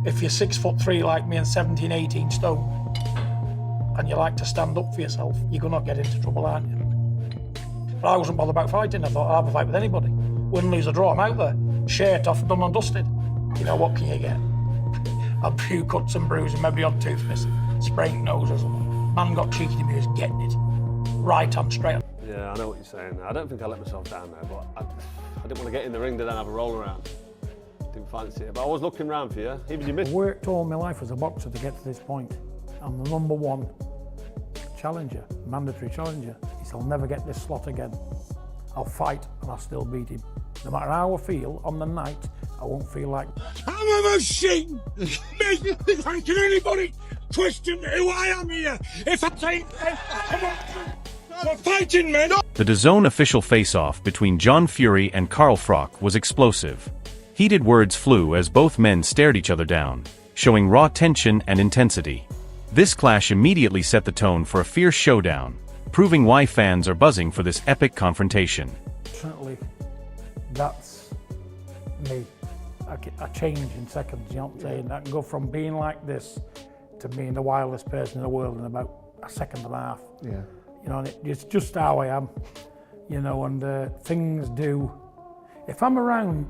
If you're 6'3" like me and 17, 18 stone, and you like to stand up for yourself, you're gonna get into trouble, aren't you? But I wasn't bothered about fighting. I thought I'll have a fight with anybody. Win, lose or draw, I'm out there. Shirt off, done and dusted. You know, what can you get? A few cuts and bruises, maybe on tooth missing, sprained nose or something. Man got cheeky to me, was getting it. Right hand straight. Yeah, I know what you're saying. I don't think I let myself down there, but I didn't want to get in the ring to then have a roll around. Didn't fancy it, but I was looking round for you. Even you missed. I worked all my life as a boxer to get to this point. I'm the #1 challenger, mandatory challenger. He said, I'll never get this slot again. I'll fight and I'll still beat him. No matter how I feel on the night, I won't feel like... I'm a machine! How can anybody question who I am here? If I say... We're fighting, men! The DAZN official face-off between John Fury and Carl Froch was explosive. Heated words flew as both men stared each other down, showing raw tension and intensity. This clash immediately set the tone for a fierce showdown, proving why fans are buzzing for this epic confrontation. Certainly, that's me. I change in seconds, you know what I'm saying? I can go from being like this to being the wildest person in the world in about a second and a half. Yeah. You know, and it's just how I am, you know, and things do. If I'm around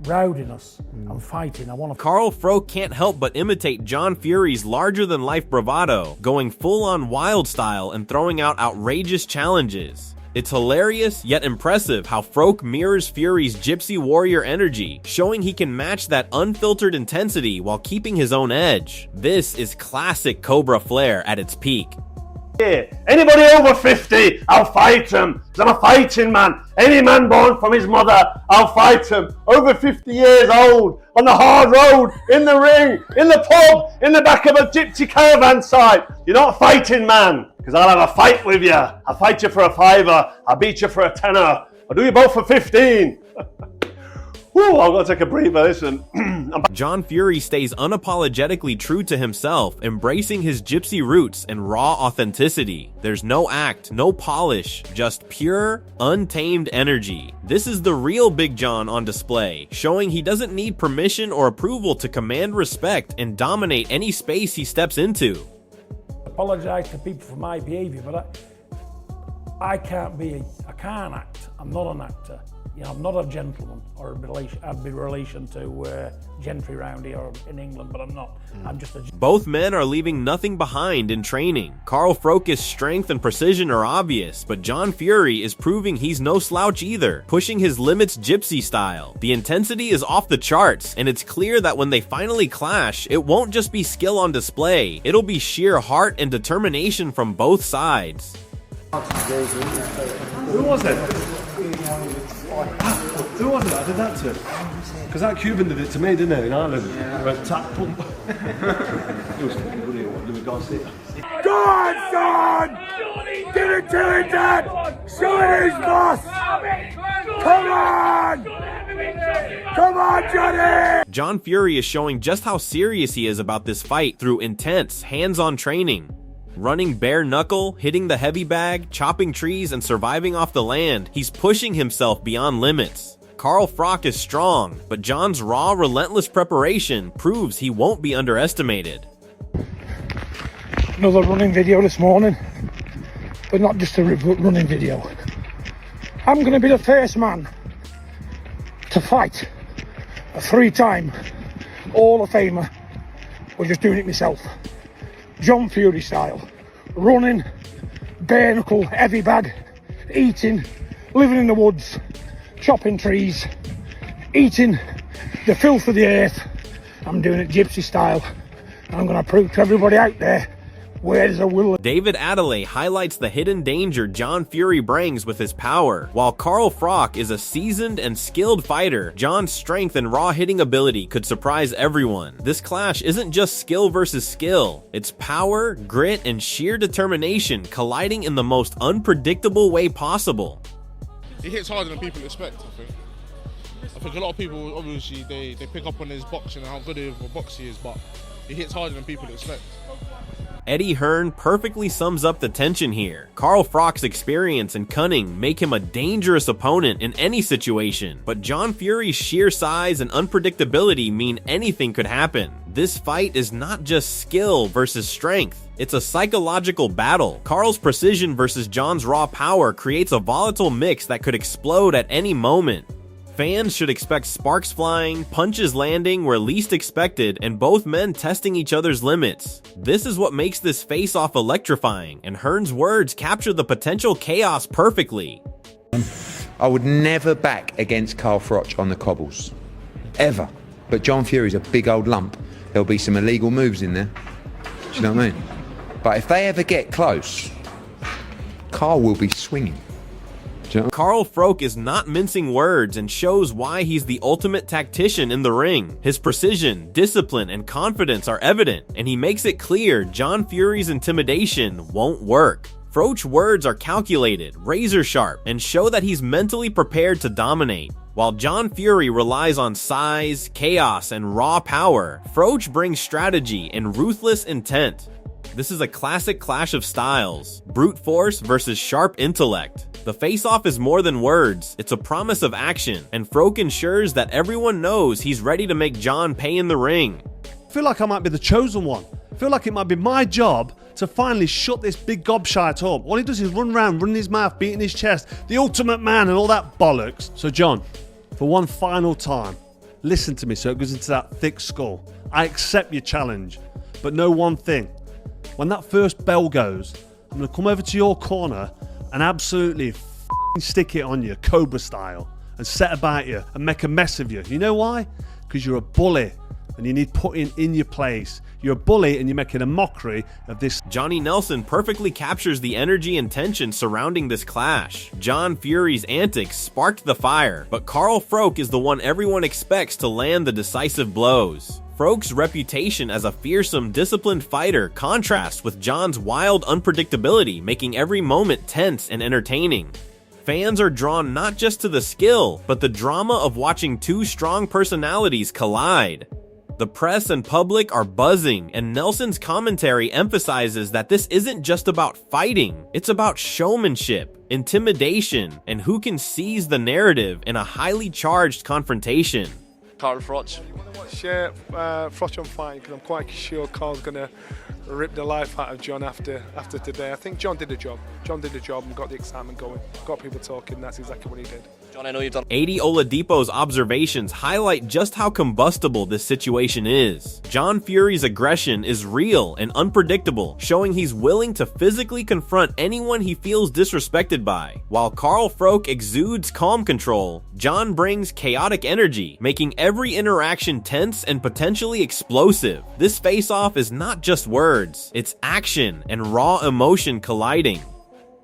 rowdiness and fighting, I want to... Carl Froch can't help but imitate John Fury's larger-than-life bravado, going full-on wild style and throwing out outrageous challenges. It's hilarious, yet impressive how Froch mirrors Fury's gypsy warrior energy, showing he can match that unfiltered intensity while keeping his own edge. This is classic Cobra flair at its peak. Yeah. Anybody over 50, I'll fight him. I'm a fighting man. Any man born from his mother, I'll fight him. Over 50 years old, on the hard road, in the ring, in the pub, in the back of a gypsy caravan site. You're not a fighting man, because I'll have a fight with you. I'll fight you for a fiver. I'll beat you for a tenner. I'll do you both for 15. Whew, I've got to take a breather, listen. John Fury stays unapologetically true to himself, embracing his gypsy roots and raw authenticity. There's no act, no polish, just pure, untamed energy. This is the real Big John on display, showing he doesn't need permission or approval to command respect and dominate any space he steps into. I apologise to people for my behaviour, but I can't act. I'm not an actor. You know, I'm not a gentleman or a relation. I'd be relation to gentry round here or in England, but I'm not. I'm just a... Both men are leaving nothing behind in training. Carl Froch's strength and precision are obvious, but John Fury is proving he's no slouch either, pushing his limits gypsy style. The intensity is off the charts, and it's clear that when they finally clash, it won't just be skill on display. It'll be sheer heart and determination from both sides. Who was it? Who was it I did that to? Because that Cuban did it to me, didn't he, in Ireland? Yeah. Went tap pump. Go on, son! Give it to him, Dad! Show it his boss! Come on! Come on, Johnny! John Fury is showing just how serious he is about this fight through intense, hands-on training. Running bare knuckle, hitting the heavy bag, chopping trees, and surviving off the land, he's pushing himself beyond limits. Carl Froch is strong, but John's raw, relentless preparation proves he won't be underestimated. Another running video this morning, but not just a running video. I'm going to be the first man to fight a 3-time Hall of Famer. We're just doing it myself. John Fury style. Running, bare knuckle, heavy bag, eating, living in the woods, chopping trees, eating the filth of the earth. I'm doing it gypsy style, and I'm going to prove to everybody out there where there's a will. David Adelaide highlights the hidden danger John Fury brings with his power. While Carl Froch is a seasoned and skilled fighter, John's strength and raw hitting ability could surprise everyone. This clash isn't just skill versus skill. It's power, grit, and sheer determination colliding in the most unpredictable way possible. He hits harder than people expect, I think. I think a lot of people, obviously, they pick up on his boxing and how good of a boxer he is, but he hits harder than people expect. Eddie Hearn perfectly sums up the tension here. Carl Froch's experience and cunning make him a dangerous opponent in any situation, but John Fury's sheer size and unpredictability mean anything could happen. This fight is not just skill versus strength, it's a psychological battle. Carl's precision versus John's raw power creates a volatile mix that could explode at any moment. Fans should expect sparks flying, punches landing where least expected, and both men testing each other's limits. This is what makes this face-off electrifying, and Hearn's words capture the potential chaos perfectly. I would never back against Carl Froch on the cobbles. Ever. But John Fury's a big old lump. There'll be some illegal moves in there. Do you know what I mean? But if they ever get close, Carl will be swinging. Carl Froch is not mincing words and shows why he's the ultimate tactician in the ring. His precision, discipline, and confidence are evident, and he makes it clear John Fury's intimidation won't work. Froch's words are calculated, razor sharp, and show that he's mentally prepared to dominate. While John Fury relies on size, chaos, and raw power, Froch brings strategy and ruthless intent. This is a classic clash of styles, brute force versus sharp intellect. The face-off is more than words, it's a promise of action, and Froch ensures that everyone knows he's ready to make John pay in the ring. I feel like I might be the chosen one. I feel like it might be my job to finally shut this big gobshite up. All he does is run around, running his mouth, beating his chest, the ultimate man and all that bollocks. So John, for one final time, listen to me so it goes into that thick skull. I accept your challenge, but know one thing. When that first bell goes, I'm going to come over to your corner and absolutely stick it on you, Cobra style, and set about you and make a mess of you. You know why? Because you're a bully and you need putting in your place. You're a bully and you're making a mockery of this. Johnny Nelson perfectly captures the energy and tension surrounding this clash. John Fury's antics sparked the fire, but Carl Froch is the one everyone expects to land the decisive blows. Froch's reputation as a fearsome, disciplined fighter contrasts with John's wild unpredictability, making every moment tense and entertaining. Fans are drawn not just to the skill, but the drama of watching two strong personalities collide. The press and public are buzzing, and Nelson's commentary emphasizes that this isn't just about fighting, it's about showmanship, intimidation, and who can seize the narrative in a highly charged confrontation. Carl Froch. Share Froch on fight because I'm quite sure Carl's going to rip the life out of John after today. I think John did a job. John did a job and got the excitement going, got people talking. That's exactly what he did. John, I know you've done. Adi Oladipo's observations highlight just how combustible this situation is. John Fury's aggression is real and unpredictable, showing he's willing to physically confront anyone he feels disrespected by. While Carl Froch exudes calm control, John brings chaotic energy, making every interaction tense and potentially explosive. This face-off is not just words, it's action and raw emotion colliding.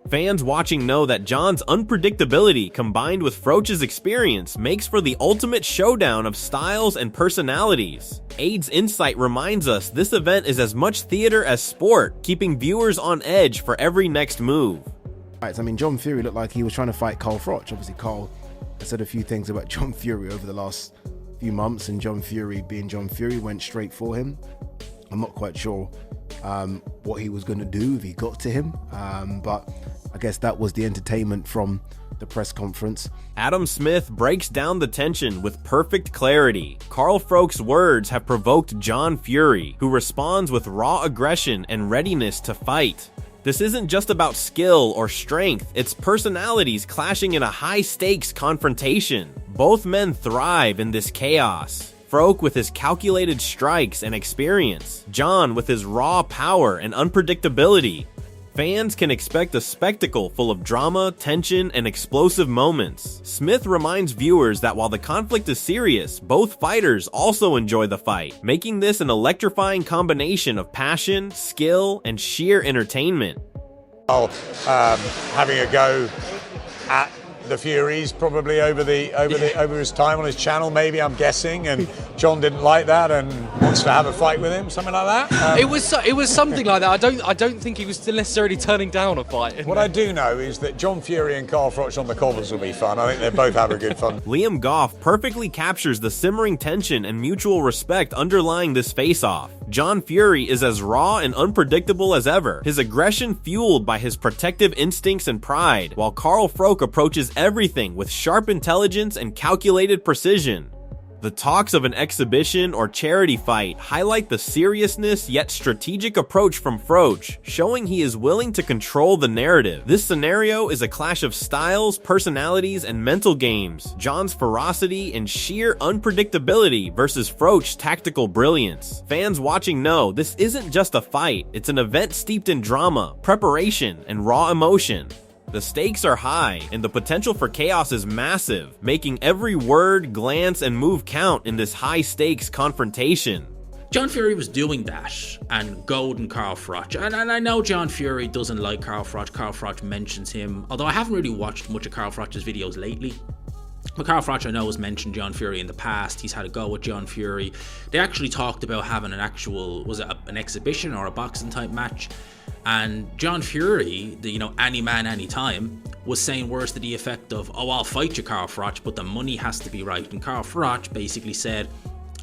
Fans watching know that John's unpredictability combined with Froch's experience makes for the ultimate showdown of styles and personalities. Aid's insight reminds us this event is as much theater as sport, keeping viewers on edge for every next move. I mean, John Fury looked like he was trying to fight Carl Froch. Obviously, Carl has said a few things about John Fury over the last few months, and John Fury, being John Fury, went straight for him. I'm not quite sure what he was going to do if he got to him, but I guess that was the entertainment from the press conference. Adam Smith breaks down the tension with perfect clarity. Carl Froch's words have provoked John Fury, who responds with raw aggression and readiness to fight. This isn't just about skill or strength, it's personalities clashing in a high-stakes confrontation. Both men thrive in this chaos. Froch with his calculated strikes and experience, John with his raw power and unpredictability. Fans can expect a spectacle full of drama, tension, and explosive moments. Smith reminds viewers that while the conflict is serious, both fighters also enjoy the fight, making this an electrifying combination of passion, skill, and sheer entertainment. Having a go at the Furies probably over his time on his channel, maybe, I'm guessing, and John didn't like that and wants to have a fight with him, something like that. It was something like that. I don't think he was still necessarily turning down a fight. What I do know is that John Fury and Carl Froch on the cobbles will be fun. I think they both have a good fun. Liam Goff perfectly captures the simmering tension and mutual respect underlying this face-off. John Fury is as raw and unpredictable as ever, his aggression fueled by his protective instincts and pride, while Carl Froch approaches everything with sharp intelligence and calculated precision. The talks of an exhibition or charity fight highlight the seriousness yet strategic approach from Froch, showing he is willing to control the narrative. This scenario is a clash of styles, personalities, and mental games. John's ferocity and sheer unpredictability versus Froch's tactical brilliance. Fans watching know this isn't just a fight, it's an event steeped in drama, preparation, and raw emotion. The stakes are high, and the potential for chaos is massive, making every word, glance, and move count in this high-stakes confrontation. John Fury was doing that and goading Carl Froch. And I know John Fury doesn't like Carl Froch. Carl Froch mentions him, although I haven't really watched much of Carl Froch's videos lately. But Carl Froch, I know, has mentioned John Fury in the past. He's had a go with John Fury. They actually talked about having an actual, was it an exhibition or a boxing type match? And John Fury, the, any man, any time, was saying words to the effect of, "Oh, I'll fight you, Carl Froch, but the money has to be right." And Carl Froch basically said,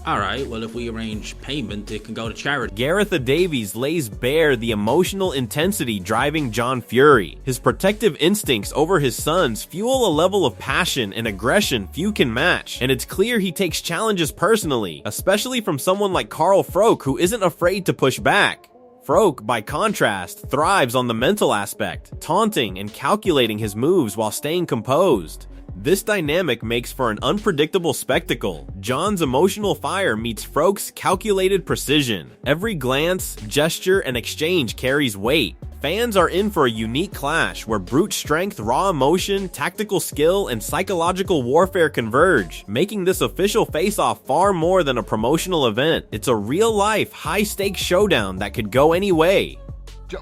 "Alright, well, if we arrange payment, it can go to charity." Gareth Davies lays bare the emotional intensity driving John Fury. His protective instincts over his sons fuel a level of passion and aggression few can match, and it's clear he takes challenges personally, especially from someone like Carl Froch, who isn't afraid to push back. Froch, by contrast, thrives on the mental aspect, taunting and calculating his moves while staying composed. This dynamic makes for an unpredictable spectacle. John's emotional fire meets Froch's calculated precision. Every glance, gesture, and exchange carries weight. Fans are in for a unique clash where brute strength, raw emotion, tactical skill, and psychological warfare converge, making this official face-off far more than a promotional event. It's a real-life, high-stakes showdown that could go any way.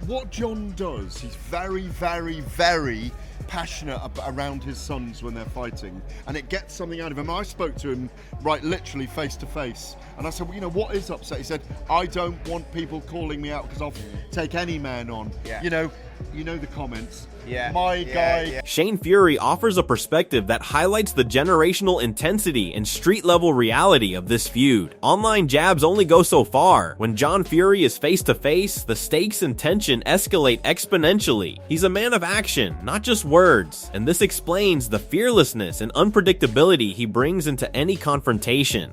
What John does, he's very, very, very passionate around his sons when they're fighting, and it gets something out of him. I spoke to him literally face to face, and I said, well, what is upset? He said, "I don't want people calling me out because I'll take any man on." Yeah. You know the comments. Yeah. My guy. Yeah. Shane Fury offers a perspective that highlights the generational intensity and street-level reality of this feud. Online jabs only go so far. When John Fury is face-to-face, the stakes and tension escalate exponentially. He's a man of action, not just words, and this explains the fearlessness and unpredictability he brings into any confrontation.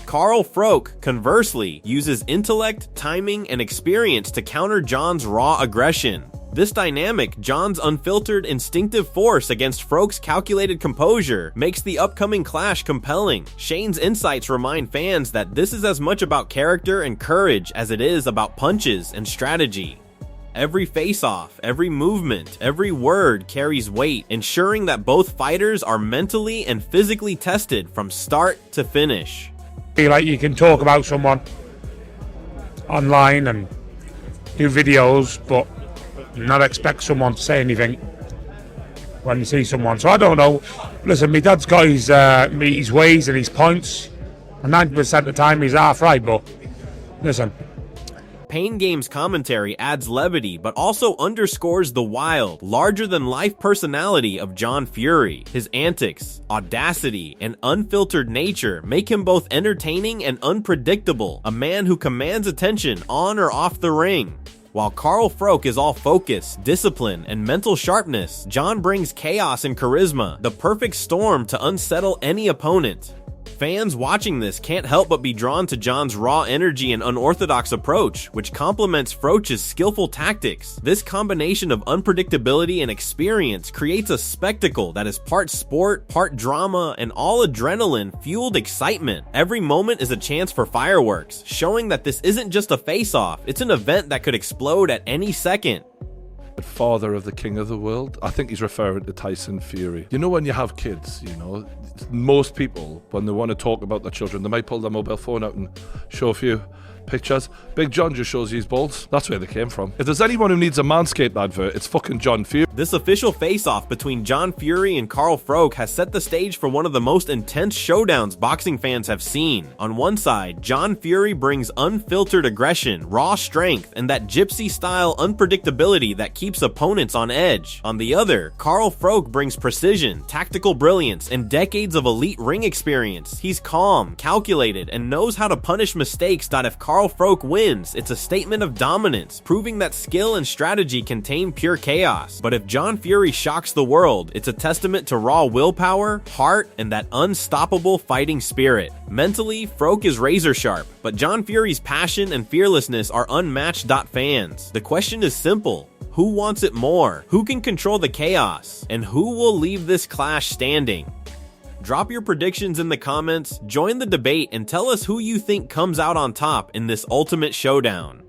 Carl Froch, conversely, uses intellect, timing, and experience to counter John's raw aggression. This dynamic, John's unfiltered, instinctive force against Froch's calculated composure, makes the upcoming clash compelling. Shane's insights remind fans that this is as much about character and courage as it is about punches and strategy. Every face-off, every movement, every word carries weight, ensuring that both fighters are mentally and physically tested from start to finish. Feel like you can talk about someone online and do videos, but not expect someone to say anything when you see someone. So I don't know. Listen, my dad's got his ways and his points, and 90% of the time he's half right, but listen. Pain Game's commentary adds levity, but also underscores the wild, larger-than-life personality of John Fury. His antics, audacity, and unfiltered nature make him both entertaining and unpredictable, a man who commands attention on or off the ring. While Carl Froch is all focus, discipline, and mental sharpness, John brings chaos and charisma, the perfect storm to unsettle any opponent. Fans watching this can't help but be drawn to John's raw energy and unorthodox approach, which complements Froch's skillful tactics. This combination of unpredictability and experience creates a spectacle that is part sport, part drama, and all adrenaline-fueled excitement. Every moment is a chance for fireworks, showing that this isn't just a face-off, it's an event that could explode at any second. Father of the king of the world. I think he's referring to Tyson Fury. You know, when you have kids, most people, when they want to talk about their children, they might pull their mobile phone out and show a few pictures. Big John just shows you his balls. That's where they came from. If there's anyone who needs a Manscaped advert, it's fucking John Fury. This official face-off between John Fury and Carl Froch has set the stage for one of the most intense showdowns boxing fans have seen. On one side, John Fury brings unfiltered aggression, raw strength, and that gypsy-style unpredictability that keeps keeps opponents on edge. On the other, Carl Froch brings precision, tactical brilliance, and decades of elite ring experience. He's calm, calculated, and knows how to punish mistakes that if Carl Froch wins, it's a statement of dominance, proving that skill and strategy can tame pure chaos. But if John Fury shocks the world, it's a testament to raw willpower, heart, and that unstoppable fighting spirit. Mentally, Froch is razor sharp, but John Fury's passion and fearlessness are unmatched. Fans. The question is simple. Who wants it more? Who can control the chaos? And who will leave this clash standing? Drop your predictions in the comments, join the debate, and tell us who you think comes out on top in this ultimate showdown.